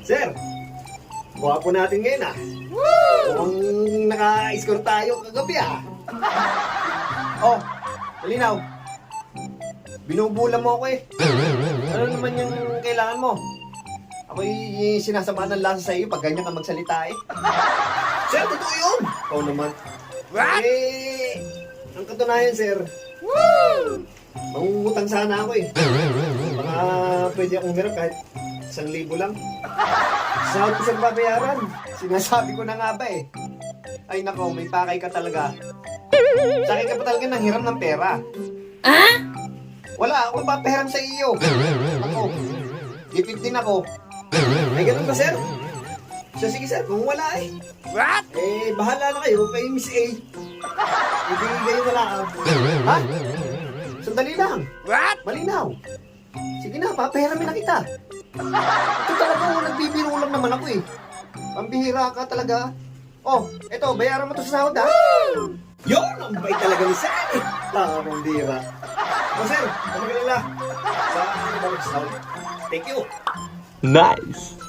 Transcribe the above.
Sir, buha po natin ngayon ah. Mukhang naka-score tayo kagabi ah. Oh, malinaw. Binubula mo ako eh. Ano naman yung kailangan mo? Ako'y sinasama ng lasa sa iyo pag ganyan ka magsalita eh. Sir, totoo yun! Oo naman. What? Eh, ang katunayan sir, mangungutang sana ako eh. Baka pwede akong hirap kahit 1,000 lang. Saan ko siyang babayaran? Sinasabi ko na nga ba eh. Ay nako, may pakay ka talaga. Sa akin ka pa talaga nang hiram ng pera. Wala akong papahiram sa iyo. Ako, gipit din ako. May ganun ba sir? So sige sir, kung wala eh. What? Eh, bahala na kayo kay Miss A. Ibigay kayo na lang. Ha? Sandali lang. What? Malinaw. Sige na, papahiramin na kita. Ito talaga, nagbibiro lang naman ako eh. Pambihira ka talaga. Oh, eto, bayaran mo to sa sahod ha. Yun, ang bait talaga ni Sir. Tamang bira. O sir, kamagalala. Sa akin mo sa sahod. Thank you. Nice.